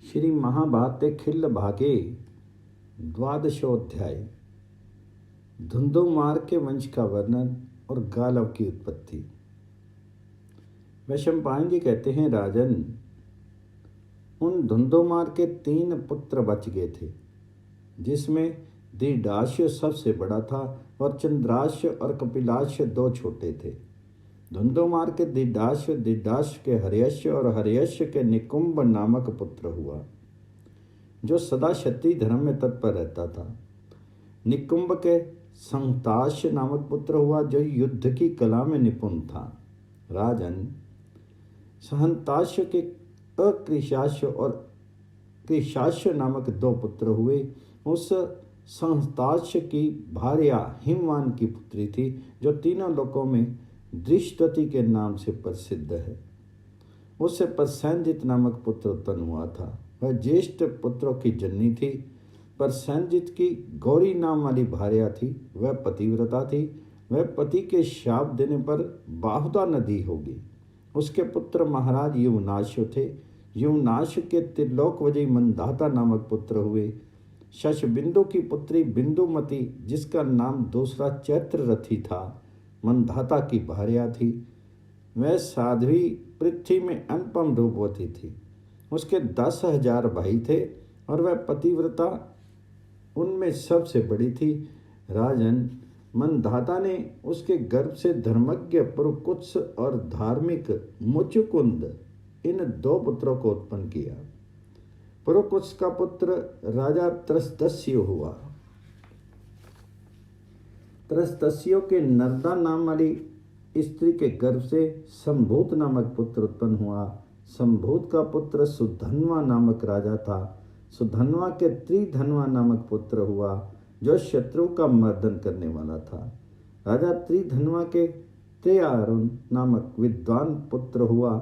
श्री महाभारते खिल्ल भागे द्वादशोध्याय। धुंधुमार के वंश का वर्णन और गालव की उत्पत्ति। वैशंपायन जी कहते हैं, राजन, उन धुंधुमार के 3 पुत्र बच गए थे, जिसमें दीडाश्य सबसे बड़ा था और चंद्राश्य और कपिलाश्य 2 छोटे थे। धुंधुमार के दीडाश्य के हर्यश्य और हर्यश्य के निकुंभ नामक पुत्र हुआ, जो सदा क्षत्रिय धर्म में तत्पर रहता था। निकुंभ के संहताश्य नामक पुत्र हुआ, जो युद्ध की कला में निपुण था। राजन, सहंताश्य के अकृशाश्य और कृशाश्य नामक 2 पुत्र हुए। उस सहंताश्य की भार्या हिमवान की पुत्री थी, जो तीनों लोकों में दृष्टवती के नाम से प्रसिद्ध है। उससे प्रसेनजित नामक पुत्र उत्पन्न हुआ था। वह ज्येष्ठ पुत्रों की जननी थी। प्रसेनजित की गौरी नाम वाली भार्या थी। वह पतिव्रता थी। वह पति के शाप देने पर बाहुदा नदी होगी। उसके पुत्र महाराज युवनाश्य थे। युवनाश्य के त्रिलोकवजी मंदाता नामक पुत्र हुए। शशबिंदु की पुत्री बिंदुमती, जिसका नाम दूसरा चैत्ररथी था, मंदाता की भार्या थी। वह साध्वी पृथ्वी में अनुपम रूपवती थी। उसके 10,000 भाई थे और वह पतिव्रता उनमें सबसे बड़ी थी। राजन, मंदाता ने उसके गर्भ से धर्मज्ञ पुरुकुत्स और धार्मिक मुचुकुंद इन 2 पुत्रों को उत्पन्न किया। पुरुकुत्स का पुत्र राजा त्रस्तस्य हुआ। त्रस्तस्यों के नर्दा नाम वाली स्त्री के गर्भ से संभूत नामक पुत्र उत्पन्न हुआ। संभूत का पुत्र सुधन्वा नामक राजा था। सुधन्वा के त्रिधन्वा नामक पुत्र हुआ, जो शत्रु का मर्दन करने वाला था। राजा त्रिधन्वा के तेयारुण नामक विद्वान पुत्र हुआ।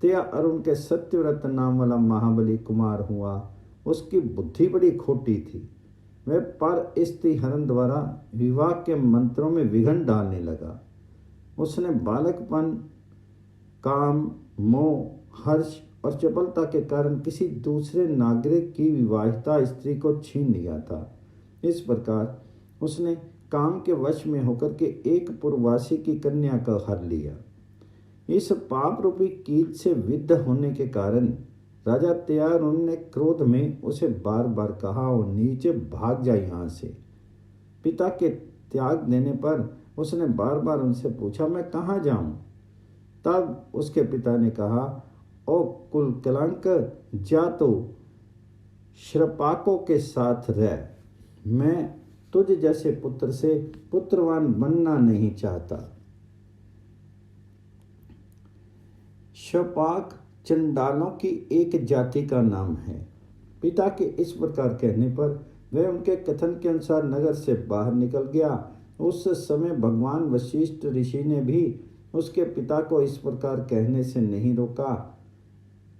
तेयारुण के सत्यव्रत नाम वाला महाबली कुमार हुआ। उसकी बुद्धि बड़ी खोटी थी। वह पर स्त्री हरण द्वारा विवाह के मंत्रों में विघ्न डालने लगा। उसने बालकपन, काम, मोह, हर्ष और चपलता के कारण किसी दूसरे नागरिक की विवाहिता स्त्री को छीन लिया था। इस प्रकार उसने काम के वश में होकर के एक पूर्ववासी की कन्या का हर लिया। इस पाप रूपी कीट से विद्ध होने के कारण राजा तेयारुण ने क्रोध में उसे बार बार कहा, और नीचे भाग जा यहाँ से। पिता के त्याग देने पर उसने बार बार उनसे पूछा, मैं कहाँ जाऊं? तब उसके पिता ने कहा, ओ कुल कलंक, जा तो श्रपाकों के साथ रह। मैं तुझ जैसे पुत्र से पुत्रवान बनना नहीं चाहता। श्रपाक चंडालों की एक जाति का नाम है। पिता के इस प्रकार कहने पर वह उनके कथन के अनुसार नगर से बाहर निकल गया। उस समय भगवान वशिष्ठ ऋषि ने भी उसके पिता को इस प्रकार कहने से नहीं रोका।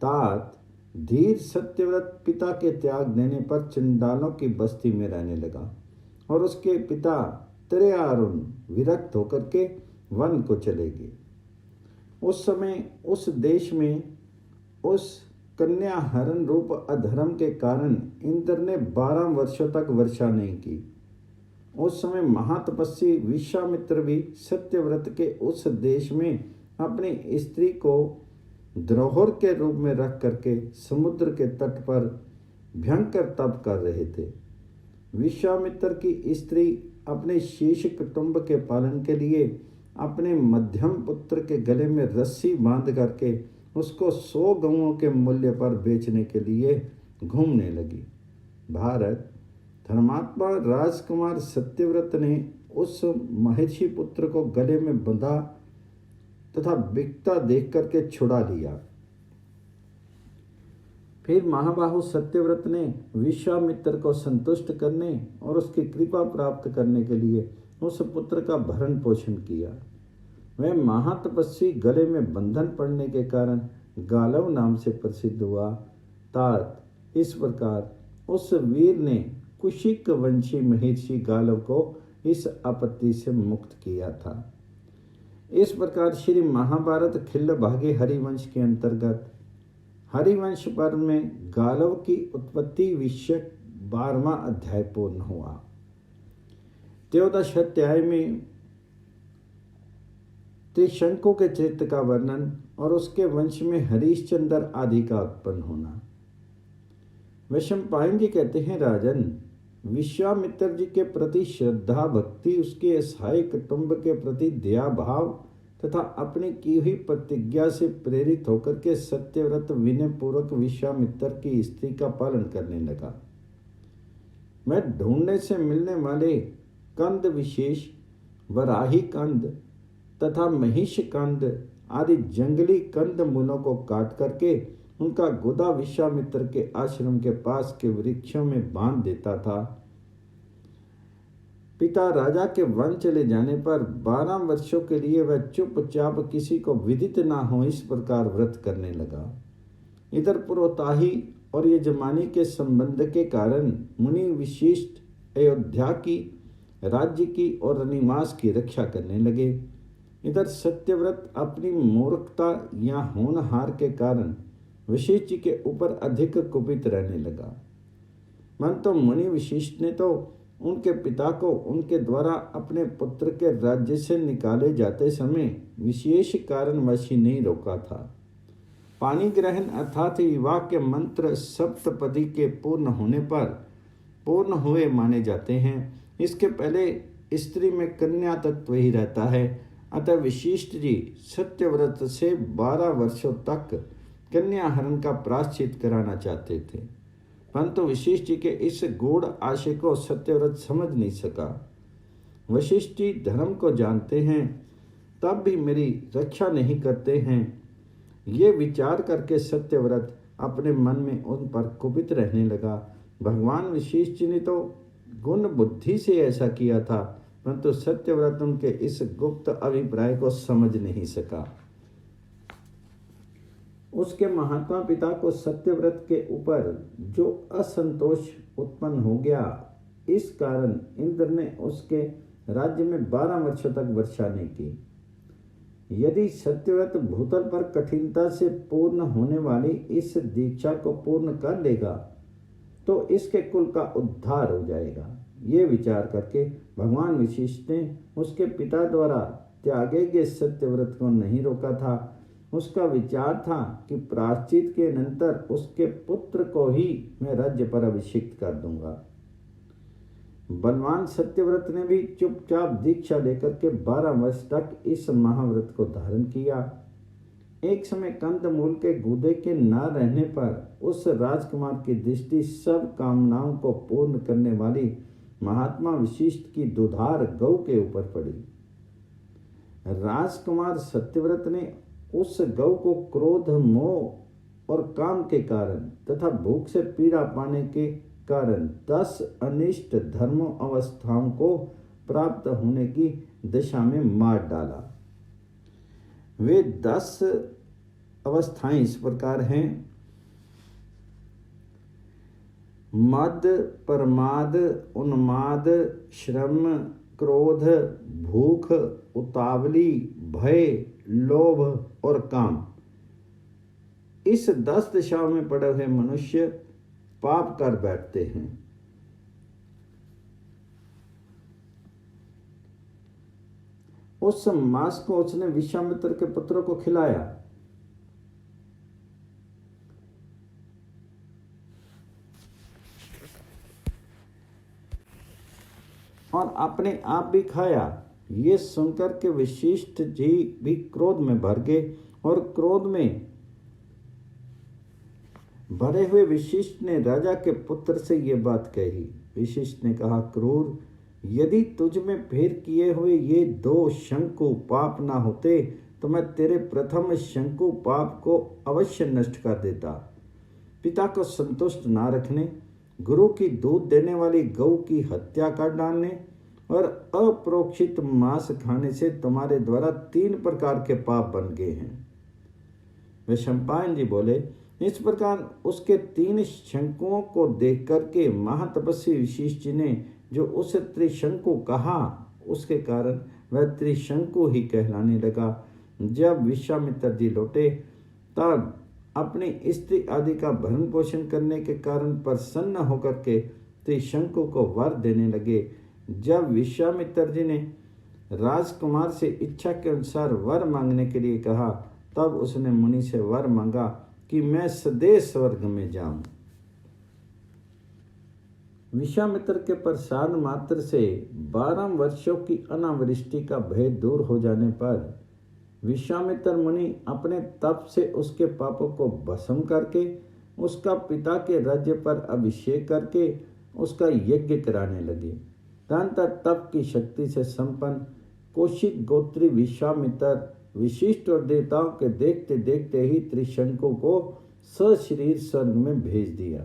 तात धीर सत्यव्रत पिता के त्याग देने पर चंडालों की बस्ती में रहने लगा, और उसके पिता तेयारुण विरक्त होकर के वन को चले गए। उस समय उस देश में उस कन्या हरण रूप अधर्म के कारण इंद्र ने 12 वर्षों तक वर्षा नहीं की। उस समय महातपस्वी विश्वामित्र भी सत्यव्रत के उस देश में अपनी स्त्री को द्रोहर के रूप में रख करके समुद्र के तट पर भयंकर तप कर रहे थे। विश्वामित्र की स्त्री अपने शीश कुटुंब के पालन के लिए अपने मध्यम पुत्र के गले में रस्सी बांध करके उसको 100 गौओं के मूल्य पर बेचने के लिए घूमने लगी। भारत, धर्मात्मा राजकुमार सत्यव्रत ने उस महर्षि पुत्र को गले में बंधा तथा बिकता देख करके छुड़ा लिया। फिर महाबाहु सत्यव्रत ने विश्वामित्र को संतुष्ट करने और उसकी कृपा प्राप्त करने के लिए उस पुत्र का भरण पोषण किया। वह महातपस्वी गले में बंधन पड़ने के कारण गालव नाम से प्रसिद्ध हुआ। तात इस प्रकार उस वीर ने कुशिक वंशी महर्षि गालव को इस आपत्ति से मुक्त किया था। इस प्रकार श्री महाभारत खिल्ल भागे हरिवंश के अंतर्गत हरिवंश पर्व में गालव की उत्पत्ति विषयक 12वां अध्याय पूर्ण हुआ। 13 अध्याय में त्रिशंकु के चरित्र का वर्णन और उसके वंश में हरिश्चंद्र आदि का उत्पन्न होना। वैशंपायन जी कहते हैं, राजन, विश्वामित्र जी के प्रति श्रद्धा भक्ति, उसके असहाय कुटुंब के प्रति दया भाव तथा अपनी की हुई प्रतिज्ञा से प्रेरित होकर के सत्यव्रत विनय पूर्वक विश्वामित्र की स्त्री का पालन करने लगा। मैं ढूंढने से मिलने वाले कंद विशेष, वराही कंद तथा महिष कंद आदि जंगली कंद मूलों को काट करके उनका गुदा विश्वामित्र के आश्रम के पास के वृक्षों में बांध देता था। पिता राजा के वन चले जाने पर 12 वर्षों के लिए वह चुपचाप किसी को विदित ना हो इस प्रकार व्रत करने लगा। इधर पुरोताही और यजमानी के संबंध के कारण मुनि विशिष्ट अयोध्या की, राज्य की और रनिवास की रक्षा करने लगे। इधर सत्यव्रत अपनी मूर्खता या होनहार के कारण वशिष्ठ जी के ऊपर अधिक कुपित रहने लगा। मन तो मुनि विशिष्ट ने तो उनके पिता को उनके द्वारा अपने पुत्र के राज्य से निकाले जाते समय विशेष कारणवश ही नहीं रोका था। पाणी ग्रहण अर्थात विवाह के मंत्र सप्तपदी के पूर्ण होने पर पूर्ण हुए माने जाते हैं। इसके पहले स्त्री में कन्या तत्व ही रहता है। अतः विशिष्ट जी सत्यव्रत से 12 वर्षों तक कन्या हरण का प्रायश्चित कराना चाहते थे, परंतु वशिष्ठ जी के इस गूढ़ आशय को सत्यव्रत समझ नहीं सका। वशिष्ठ जी धर्म को जानते हैं तब भी मेरी रक्षा नहीं करते हैं, ये विचार करके सत्यव्रत अपने मन में उन पर कुपित रहने लगा। भगवान वशिष्ठ जी ने तो गुण बुद्धि से ऐसा किया था, परंतु सत्यव्रत उनके इस गुप्त अभिप्राय को समझ नहीं सका। उसके महात्मा पिता को सत्यव्रत के ऊपर जो असंतोष उत्पन्न हो गया, इस कारण इंद्र ने उसके राज्य में 12 वर्षों तक वर्षा नहीं की। यदि सत्यव्रत भूतल पर कठिनता से पूर्ण होने वाली इस दीक्षा को पूर्ण कर लेगा तो इसके कुल का उद्धार हो जाएगा। ये विचार करके भगवान वशिष्ठ ने उसके पिता द्वारा त्यागे गए सत्यव्रत को नहीं रोका था। उसका विचार था कि प्रायश्चित के अनंतर उसके पुत्र को ही मैं राज्य पर अभिषिक्त कर दूंगा। बलवान सत्यव्रत ने भी चुपचाप दीक्षा लेकर के 12 वर्ष तक इस महाव्रत को धारण किया। एक समय कंदमूल के गूदे के न रहने पर उस राजकुमार की दृष्टि सब कामनाओं को पूर्ण करने वाली महात्मा विशिष्ट की दुधार गौ के ऊपर पड़ी। राजकुमार सत्यव्रत ने उस गौ को क्रोध, मोह और काम के कारण तथा भूख से पीड़ा पाने के कारण 10 अनिष्ट धर्म अवस्थाओं को प्राप्त होने की दशा में मार डाला। वे 10 अवस्थाएं इस प्रकार हैं: मद, प्रमाद, उन्माद, श्रम, क्रोध, भूख, उतावली, भय, लोभ और काम। इस 10 दिशाओं में पड़े हुए मनुष्य पाप कर बैठते हैं। उस मांस को उसने विश्वामित्र के पुत्रों को खिलाया। और अपने आप भी खाया। ये सुनकर के वशिष्ठ जी भी क्रोध में भर गए और क्रोध में भरे हुए वशिष्ठ ने राजा के पुत्र से ये बात कही। वशिष्ठ ने कहा, क्रूर, यदि तुझ में फेर किए हुए ये 2 शंकु पाप ना होते तो मैं तेरे प्रथम शंकु पाप को अवश्य नष्ट कर देता। पिता को संतुष्ट ना रखने, गुरु की दूध देने वाली गौ की हत्या कर डालने और अप्रोक्षित मांस खाने से तुम्हारे द्वारा 3 प्रकार के पाप बन गए हैं। वैशंपायन जी बोले, इस प्रकार उसके 3 शंकुओं को देख करके महातपस्वी वशिष्ठ जी ने जो उस त्रिशंकु कहा, उसके कारण वह त्रिशंकु ही कहलाने लगा। जब विश्वामित्र जी लौटे तब अपनी स्त्री आदि का भरण पोषण करने के कारण प्रसन्न होकर के त्रिशंकु को वर देने लगे। जब विश्वामित्र जी ने राजकुमार से इच्छा के अनुसार वर मांगने के लिए कहा, तब उसने मुनि से वर मांगा कि मैं सदैव स्वर्ग में जाऊं। विश्वामित्र के प्रसाद मात्र से 12 वर्षों की अनावृष्टि का भय दूर हो जाने पर विश्वामित्र मुनि अपने तप से उसके पापों को भस्म करके उसका पिता के राज्य पर अभिषेक करके उसका यज्ञ कराने लगे। तदंतर तप की शक्ति से संपन्न कौशिक गोत्री विश्वामित्र विशिष्ट और देवताओं के देखते देखते ही त्रिशंकु को सशरीर स्वर्ग में भेज दिया।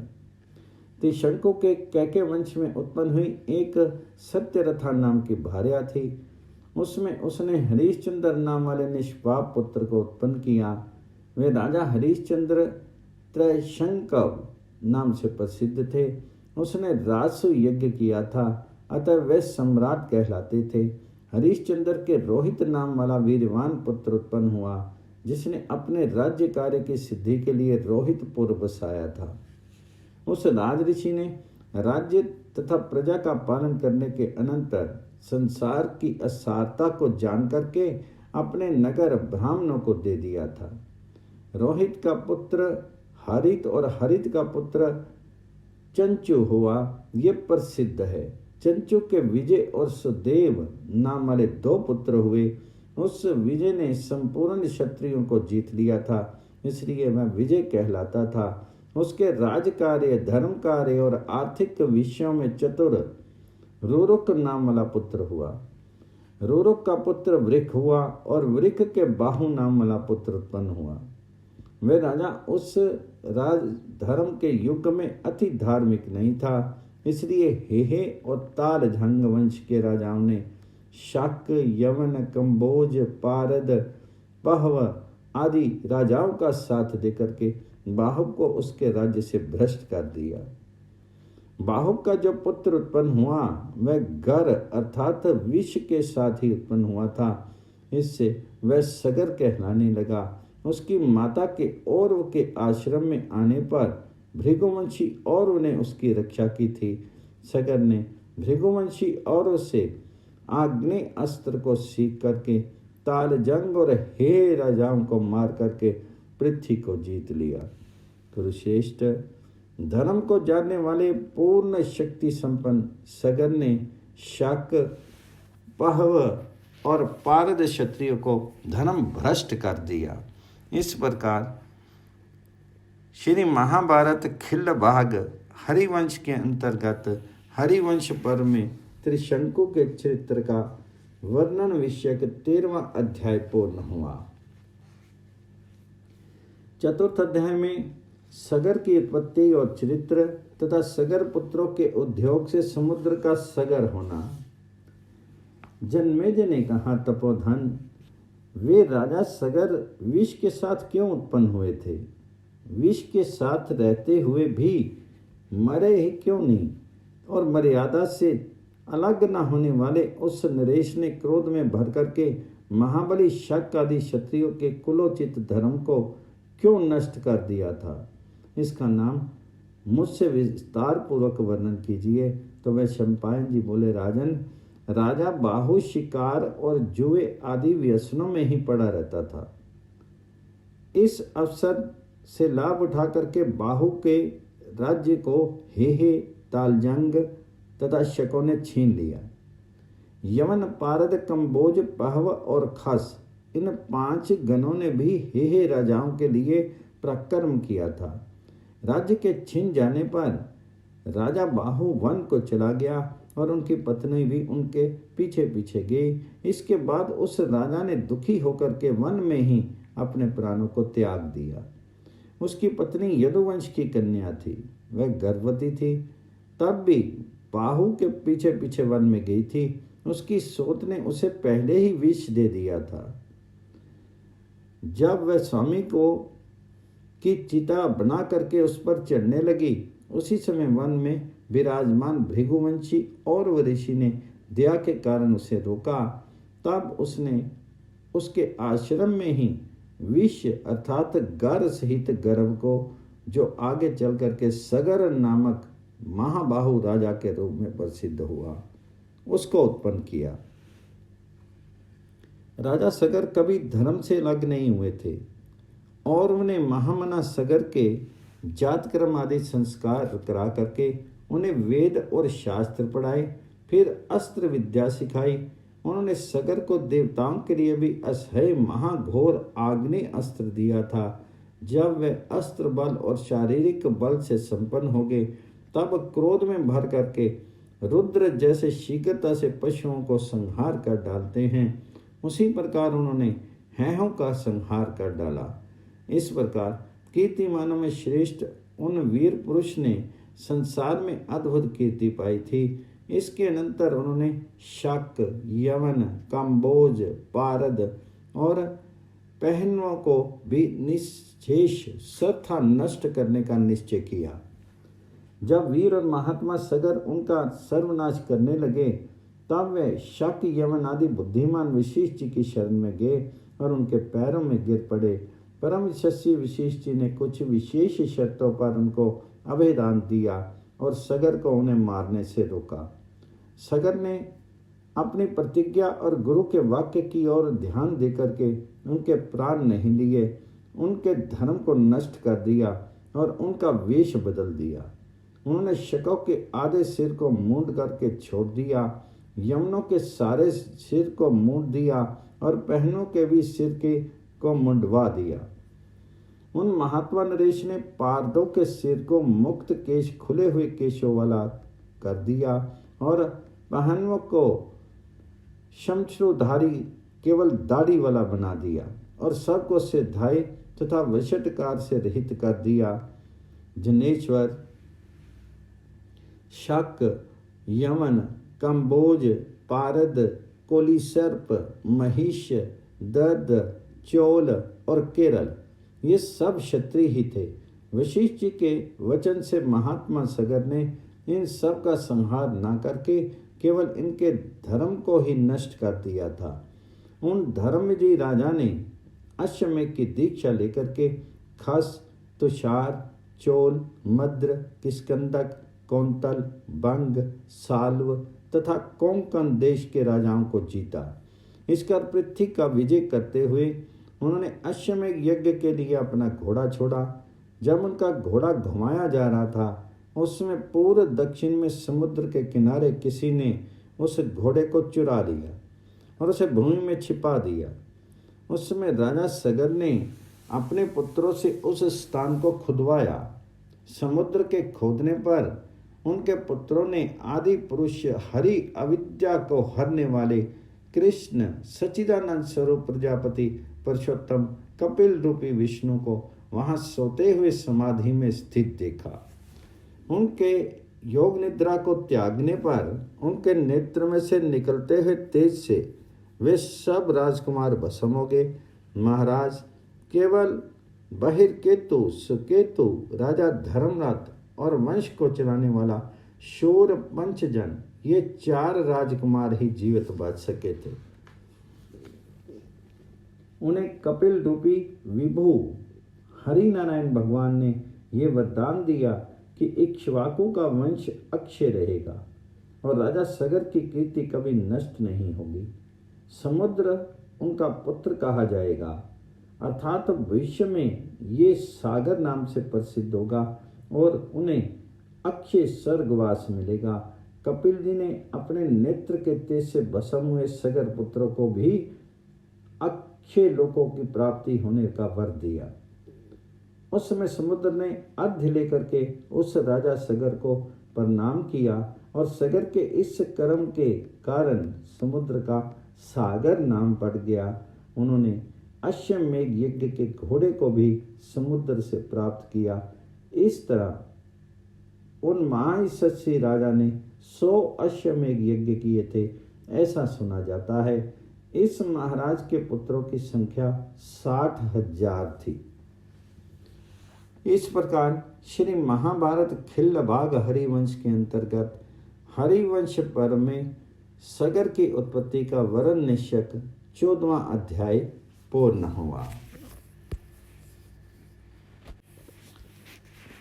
त्रिशंकु के कैके वंश में उत्पन्न हुई एक सत्यरथा नाम की भार्या थी। उसमें उसने हरिश्चंद्र नाम वाले निष्पाप पुत्र को उत्पन्न किया। वे राजा हरिश्चंद्र त्रैशंकव नाम से प्रसिद्ध थे। उसने राजसु यज्ञ किया था, अतः वे सम्राट कहलाते थे। हरिश्चंद्र के रोहित नाम वाला वीरवान पुत्र उत्पन्न हुआ, जिसने अपने राज्य कार्य की सिद्धि के लिए रोहितपुर बसाया था। उस राज ऋषि ने राज्य तथा प्रजा का पालन करने के अनंतर संसार की असारता को जान करके अपने नगर ब्राह्मणों को दे दिया था। रोहित का पुत्र हरित और हरित का पुत्र चंचु हुआ, ये प्रसिद्ध है। चंचु के विजय और सुदेव नाम वाले 2 पुत्र हुए। उस विजय ने संपूर्ण क्षत्रियों को जीत लिया था, इसलिए वह विजय कहलाता था। उसके राज कार्य, धर्म कार्य और आर्थिक विषयों में चतुर रुरुक नाम वाला पुत्र हुआ। रुरुक का पुत्र वृक हुआ और वृक के बाहु नाम वाला पुत्र उत्पन्न हुआ। वे राजा उस राज धर्म के युग में अति धार्मिक नहीं था, इसलिए हेहे और ताल झंग वंश के राजाओं ने शाक, यवन, कंबोज, पारद, पहव आदि राजाओं का साथ देकर के बाहुक को उसके राज्य से भ्रष्ट कर दिया। बाहुक का जो पुत्र उत्पन्न हुआ वह गर अर्थात विष के साथ ही उत्पन्न हुआ था। इससे वह सगर कहलाने लगा। उसकी माता के औरव के आश्रम में आने पर भृगुवंशी औरव ने उसकी रक्षा की थी। सगर ने भृगुवंशी औरव से आग्नेय अस्त्र को सीख करके तालजंग और हे राजाओं को मार करके पृथ्वी को जीत लिया। कुरुश्रेष्ठ, धर्म को जानने वाले पूर्ण शक्ति संपन्न सगर ने शाक, पहव और पारद क्षत्रियों को धर्म भ्रष्ट कर दिया। इस प्रकार श्री महाभारत खिल्ल भाग हरिवंश के अंतर्गत हरिवंश पर्व में त्रिशंकु के चरित्र का वर्णन विषयक 13वां अध्याय पूर्ण हुआ। चतुर्थ अध्याय में सगर की उत्पत्ति और चरित्र तथा सगर पुत्रों के उद्योग से समुद्र का सगर होना। जन्मेजय ने कहा, तपोधन, वे राजा सगर विष के साथ क्यों उत्पन्न हुए थे? विष के साथ रहते हुए भी मरे ही क्यों नहीं? और मर्यादा से अलग न होने वाले उस नरेश ने क्रोध में भर करके महाबली शक आदि क्षत्रियों के कुलोचित धर्म को क्यों नष्ट कर दिया था? इसका नाम मुझसे विस्तार पूर्वक वर्णन कीजिए। तो वह शंपायन जी बोले, राजन, राजा बाहु शिकार और जुए आदि व्यसनों में ही पड़ा रहता था। इस अवसर से लाभ उठा करके बाहु के राज्य को हे तालजंग तथा शकों ने छीन लिया। यमन, पारद, कंबोज, पहव और खस, इन 5 गणों ने भी हे राजाओं के लिए पराक्रम किया था। राज्य के छिन जाने पर राजा बाहु वन को चला गया और उनकी पत्नी भी उनके पीछे पीछे गई। इसके बाद उस राजा ने दुखी होकर के वन में ही अपने प्राणों को त्याग दिया। उसकी पत्नी यदुवंश की कन्या थी, वह गर्भवती थी, तब भी बाहु के पीछे पीछे वन में गई थी। उसकी सोत ने उसे पहले ही विष दे दिया था। जब वह स्वामी को की चिता बना करके उस पर चढ़ने लगी, उसी समय वन में विराजमान भृगुवंशी और ऋषि ने दया के कारण उसे रोका। तब उसने उसके आश्रम में ही विष अर्थात गर सहित गर्भ को, जो आगे चल करके सगर नामक महाबाहु राजा के रूप में प्रसिद्ध हुआ, उसको उत्पन्न किया। राजा सगर कभी धर्म से अलग नहीं हुए थे और उन्हें महामना सगर के जातक्रम आदि संस्कार करा करके उन्हें वेद और शास्त्र पढ़ाए, फिर अस्त्र विद्या सिखाई। उन्होंने सगर को देवताओं के लिए भी असह्य महाघोर आग्नेय अस्त्र दिया था। जब वे अस्त्र बल और शारीरिक बल से संपन्न हो गए, तब क्रोध में भर करके रुद्र जैसे शीघ्रता से पशुओं को संहार कर डालते हैं, उसी प्रकार उन्होंने हैहों का संहार कर डाला। इस प्रकार कीर्तिमानों में श्रेष्ठ उन वीर पुरुष ने संसार में अद्भुत कीर्ति पाई थी। इसके अनंतर उन्होंने शक, यवन, काम्बोज, पारद और पहलवों को भी निशेष सर्वथा नष्ट करने का निश्चय किया। जब वीर और महात्मा सगर उनका सर्वनाश करने लगे, तब वे शक, यवन आदि बुद्धिमान वशिष्ठ जी की शरण में गए और उनके पैरों में गिर पड़े। परम यशस्वी वशिष्ठ जी ने कुछ विशेष शर्तों पर उनको अभयदान दिया और सगर को उन्हें मारने से रोका। सगर ने अपनी प्रतिज्ञा और गुरु के वाक्य की ओर ध्यान देकर के उनके प्राण नहीं लिए, उनके धर्म को नष्ट कर दिया और उनका वेश बदल दिया। उन्होंने शकों के आधे सिर को मूंद करके छोड़ दिया, यमनों के सारे सिर को मूंद दिया और पहनों के भी सिर के को मुंडवा दिया। उन महात्मा नरेश ने पारदों के सिर को मुक्त केश, खुले हुए केशों वाला कर दिया और पहनवों को शमश्रुधारी, केवल दाढ़ी वाला बना दिया और सबको सिद्धाई तथा वशटकार से रहित कर दिया। जनेश्वर, शक, यमन, कंबोज, पारद, कोलीसर्प, महिष, दर्द, चोल और केरल, ये सब क्षत्रिय ही थे। वशिष्ठ जी के वचन से महात्मा सगर ने इन सब का संहार न करके केवल इनके धर्म को ही नष्ट कर दिया था। उन धर्मजी राजा ने अश्वमेध की दीक्षा लेकर के खस, तुषार, चोल, मद्र, किष्किंधक, कौंतल, बंग, साल्व तथा कोंकण देश के राजाओं को जीता। इसकर पृथ्वी का विजय करते हुए उन्होंने अश्वमेध यज्ञ के लिए अपना घोड़ा छोड़ा। जब उनका घोड़ा घुमाया जा रहा था, उसमें पूर्व दक्षिण में समुद्र के किनारे किसी ने उस घोड़े को चुरा लिया और उसे भूमि में छिपा दिया। उस समय राजा सगर ने अपने पुत्रों से उस स्थान को खुदवाया। समुद्र के खोदने पर उनके पुत्रों ने आदि पुरुष हरि अविद्या को हरने वाले कृष्ण सच्चिदानंद स्वरूप प्रजापति पुरुषोत्तम कपिल रूपी विष्णु को वहां सोते हुए समाधि में स्थित देखा। उनके योग निद्रा को त्यागने पर उनके नेत्र में से निकलते हुए तेज से वे सब राजकुमार भस्म हो गए। महाराज, केवल बहिर्केतु, सुकेतु, राजा धर्मरथ और वंश को चलाने वाला शूर पंचजन, ये 4 राजकुमार ही जीवित बच सके थे। उन्हें कपिल रूपी विभु हरि नारायण भगवान ने ये वरदान दिया कि इक्ष्वाकु का वंश अक्षय रहेगा और राजा सगर की कीर्ति कभी नष्ट नहीं होगी। समुद्र उनका पुत्र कहा जाएगा, अर्थात भविष्य में ये सागर नाम से प्रसिद्ध होगा और उन्हें अक्षय स्वर्गवास मिलेगा। कपिल जी ने अपने नेत्र के तेज से भस्म हुए सगर पुत्रों को भी अक्षय लोकों की प्राप्ति होने का वर दिया। उस समय समुद्र ने अर्घ्य लेकर के उस राजा सगर को प्रणाम किया और सगर के इस कर्म के कारण समुद्र का सागर नाम पड़ गया। उन्होंने अश्वमेध यज्ञ के घोड़े को भी समुद्र से प्राप्त किया। इस तरह उन महायशस्वी राजा ने 100 अश्वमेध यज्ञ किए थे, ऐसा सुना जाता है। इस महाराज के पुत्रों की संख्या 60,000 थी। इस प्रकार श्री महाभारत खिल्लभाग हरिवंश के अंतर्गत हरिवंश पर्व में सगर की उत्पत्ति का वर्णन निश्चक 14वां अध्याय पूर्ण हुआ।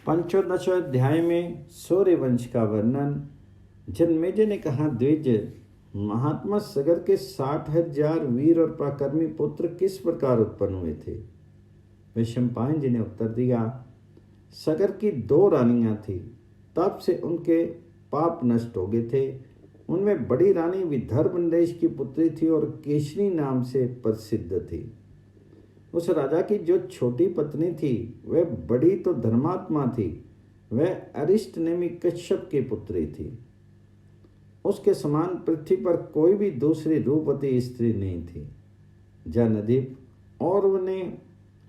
पंचोदश अध्याय में सूर्य वंश का वर्णन। जन्मेजय ने कहा, द्विज, महात्मा सगर के 60,000 वीर और पराक्रमी पुत्र किस प्रकार उत्पन्न हुए थे? वैशंपायन जी ने उत्तर दिया, सगर की 2 रानियां थी, तब से उनके पाप नष्ट हो गए थे। उनमें बड़ी रानी विदर्भ देश की पुत्री थी और केशनी नाम से प्रसिद्ध थी। उस राजा की जो छोटी पत्नी थी वह बड़ी तो धर्मात्मा थी। वह अरिष्ट नेमी कश्यप की पुत्री थी। उसके समान पृथ्वी पर कोई भी दूसरी रूपवती स्त्री नहीं थी। जनदीप और ने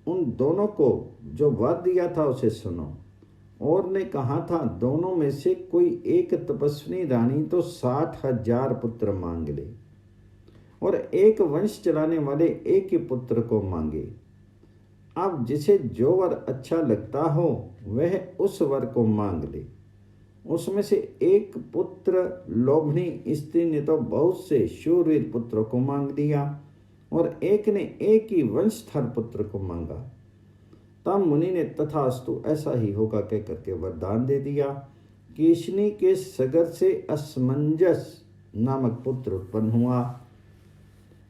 उन दोनों को जो वर दिया था उसे सुनो। और ने कहा था, दोनों में से कोई एक तपस्विनी रानी तो 60,000 पुत्र मांग ले और एक वंश चलाने वाले एक ही पुत्र को मांगे। अब जिसे जो वर अच्छा लगता हो वह उस वर को मांग ले। उसमें से एक पुत्र लोभनी स्त्री ने तो बहुत से शूरवीर पुत्रों को मांग लिया और एक ने एक ही वंशधर पुत्र को मांगा। तब मुनि ने तथास्तु ऐसा ही होगा कह करके वरदान दे दिया। केशनी के सगर से असमंजस नामक पुत्र उत्पन्न हुआ।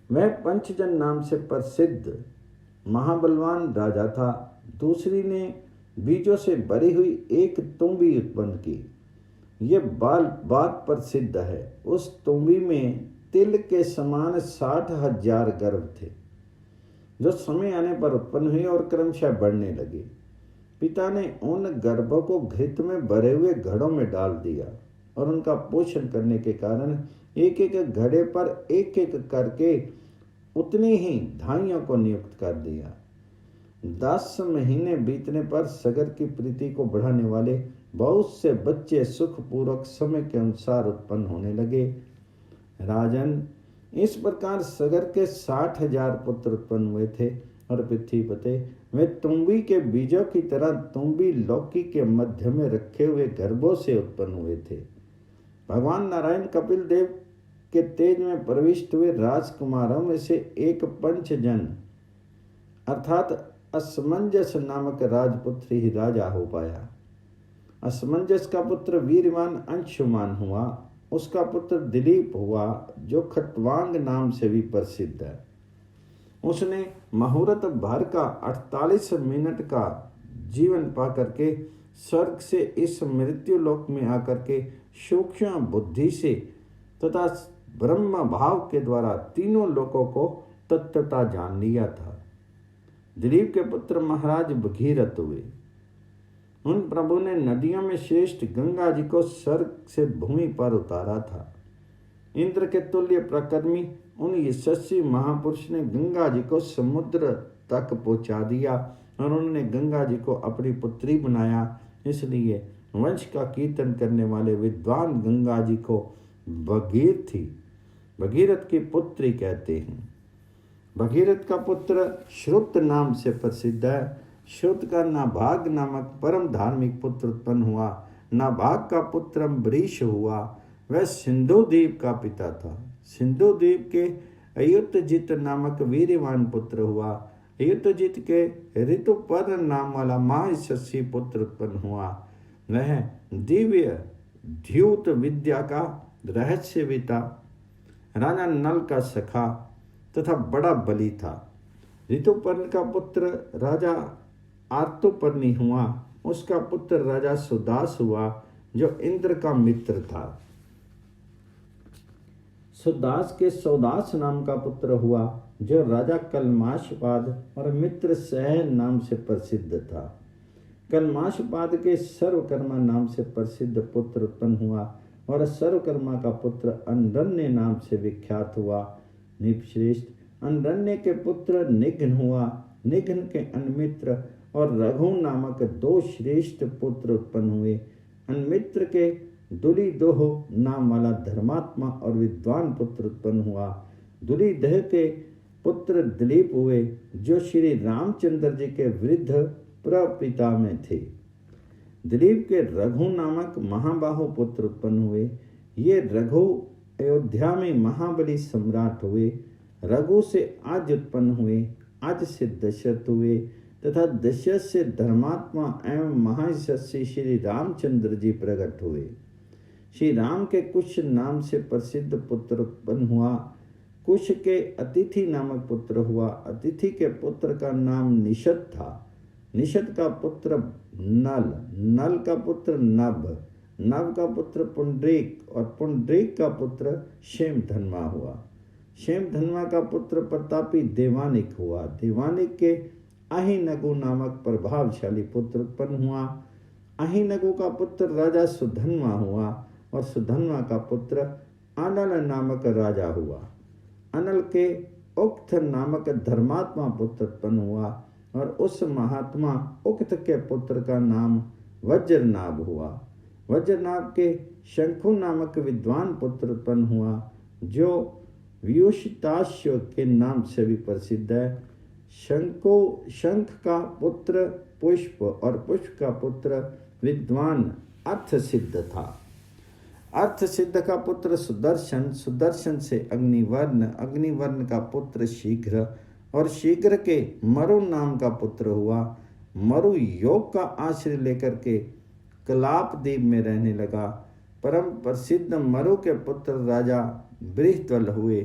वह पंचजन नाम से प्रसिद्ध महाबलवान राजा था। दूसरी ने बीजों से भरी हुई एक तुम्बी उत्पन्न की। ये बात प्रसिद्ध है। उस तुम्बी में तिल के समान 60,000 गर्भ थे, जो समय आने पर उत्पन्न हुए और क्रमशः बढ़ने लगे। पिता ने उन गर्भों को घृत में भरे हुए घड़ों में डाल दिया और उनका पोषण करने के कारण एक एक घड़े पर एक एक करके उतनी ही धाइयों को नियुक्त कर दिया। 10 महीने बीतने पर सगर की प्रीति को बढ़ाने वाले बहुत से बच्चे सुखपूर्वक समय के अनुसार उत्पन्न होने लगे। राजन, इस प्रकार सगर के 60,000 पुत्र उत्पन्न हुए थे और पृथ्वीपते वे तुम्बी के बीजों की तरह तुम्बी लौकी के मध्य में रखे हुए गर्भों से उत्पन्न हुए थे। भगवान नारायण कपिल देव के तेज में प्रविष्ट हुए राजकुमारों में से एक पंचजन अर्थात असमंजस नामक राजपुत्र ही राजा हो पाया। असमंजस का पुत्र वीरवान अंशुमान हुआ। उसका पुत्र दिलीप हुआ, जो खटवांग नाम से भी प्रसिद्ध है। उसने मुहूर्त भर का 48 मिनट का जीवन पा करके स्वर्ग से इस मृत्यु लोक में आकर के सूक्ष्म बुद्धि से तथा ब्रह्म भाव के द्वारा तीनों लोकों को तत्वता जान लिया था। दिलीप के पुत्र महाराज भगीरथ हुए। उन प्रभु ने नदियों में श्रेष्ठ गंगा जी को स्वर्ग से भूमि पर उतारा था। इंद्र के तुल्य प्रकर्मी उन यशस्वी महापुरुष ने गंगा जी को समुद्र तक पहुंचा दिया और उन्होंने गंगा जी को अपनी पुत्री बनाया। इसलिए वंश का कीर्तन करने वाले विद्वान गंगा जी को भगीरथ की पुत्री कहते हैं। भगीरथ का पुत्र श्रुत नाम से प्रसिद्ध है। श्रुत का नाभाग नामक परम धार्मिक पुत्र उत्पन्न हुआ। नाभाग का पुत्र अम्बरीश हुआ। वह सिंधु द्वीप का पिता था। सिंधु द्वीप के अयुतजित नामक वीरवान पुत्र हुआ। अयुतजित के ऋतुपर्ण नाम वाला महायशस्वी पुत्र उत्पन्न हुआ। वह दिव्य द्यूत विद्या का रहस्यविता, राजा नल का सखा तथा बड़ा बली था। ऋतुपर्ण का पुत्र राजा आर्तुपर्णी हुआ। उसका पुत्र राजा सुदास हुआ, जो इंद्र का मित्र था। सुदास के सौदास नाम का पुत्र हुआ, जो राजा कलमाशपाद और मित्र सहन नाम से प्रसिद्ध था। कलमाशपाद के सर्वकर्मा नाम से प्रसिद्ध पुत्र उत्पन्न हुआ और सर्वकर्मा का पुत्र अनरण्य नाम से विख्यात हुआ। निपश्रेष्ठ अनरण्य के पुत्र निघ्न हुआ। निघ्न के अनमित्र और रघु नामक 2 श्रेष्ठ पुत्र उत्पन्न हुए। अनमित्र के दुलिदोह नाम वाला धर्मात्मा और विद्वान पुत्र उत्पन्न हुआ। दुलिदह के पुत्र दिलीप हुए, जो श्री रामचंद्र जी के वृद्ध प्रपिता में थे। दिलीप के रघु नामक महाबाहु पुत्र उत्पन्न हुए। ये रघु अयोध्या में महाबली सम्राट हुए। रघु से आज उत्पन्न हुए। आज से दशरथ हुए। तथा दशरथ से धर्मात्मा एवं महायशस्वी श्री रामचंद्र जी प्रकट हुए। श्री राम के कुश नाम से प्रसिद्ध पुत्र उत्पन्न हुआ। कुश के अतिथि नामक पुत्र हुआ। अतिथि के पुत्र का नाम निषद था। निषद का पुत्र नल, नल का पुत्र नभ, नभ का पुत्र पुंडरीक और पुंडरीक का पुत्र क्षेमधन्वा हुआ। क्षेमधन्वा का पुत्र प्रतापी देवानिक हुआ। देवानिक के अहिनगु नामक प्रभावशाली पुत्र उत्पन्न हुआ। अहिनगु का पुत्र राजा सुधन्वा हुआ और सुधन्वा का पुत्र अनल नामक राजा हुआ। अनल के उक्त नामक धर्मात्मा पुत्र उत्पन्न हुआ और उस महात्मा उक्त के पुत्र का नाम वज्रनाभ हुआ। वज्रनाभ के शंखु नामक विद्वान पुत्र उत्पन्न हुआ, जो व्यूषिताश्व के नाम से भी प्रसिद्ध है। शंख का पुत्र पुष्प और पुष्प का पुत्र विद्वान अर्थसिद्ध था। अर्थसिद्ध का पुत्र सुदर्शन, सुदर्शन से अग्निवर्ण, अग्निवर्ण का पुत्र शीघ्र और शीघ्र के मरु नाम का पुत्र हुआ। मरु योग का आश्रय लेकर के कलाप द्वीप में रहने लगा। परम प्रसिद्ध मरु के पुत्र राजा बृहद्वल हुए।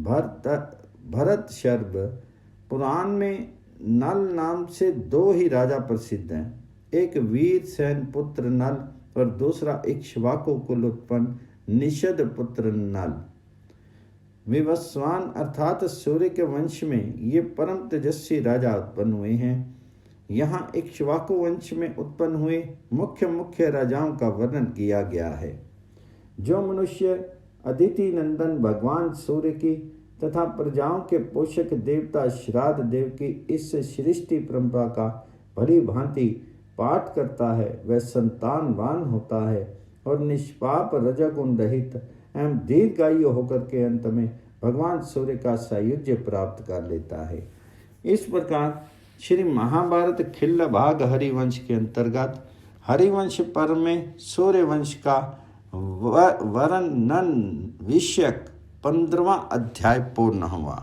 भरत शर्ब। पुराण में नल नाम से दो ही राजा प्रसिद्ध हैं, एक वीर सेन पुत्र नल और दूसरा इक्ष्वाकु कुल उत्पन्न निषद पुत्र नल। विवस्वान अर्थात सूर्य के वंश में ये परम तेजस्वी राजा उत्पन्न हुए हैं। यहाँ इक्ष्वाकु वंश में उत्पन्न हुए मुख्य मुख्य राजाओं का वर्णन किया गया है। जो मनुष्य अदिति नंदन भगवान सूर्य की तथा प्रजाओं के पोषक देवता श्राद्ध देव की इस सृष्टि परंपरा का भली भांति पाठ करता है, वह संतानवान होता है और निष्पाप रजगुण रहित एवं दीर्घायु होकर के अंत में भगवान सूर्य का सायुज्य प्राप्त कर लेता है। इस प्रकार श्री महाभारत खिल्ल भाग हरिवंश के अंतर्गत हरिवंश पर्व में सूर्य वंश का वर्णन विषयक 15वां अध्याय पूर्ण हुआ।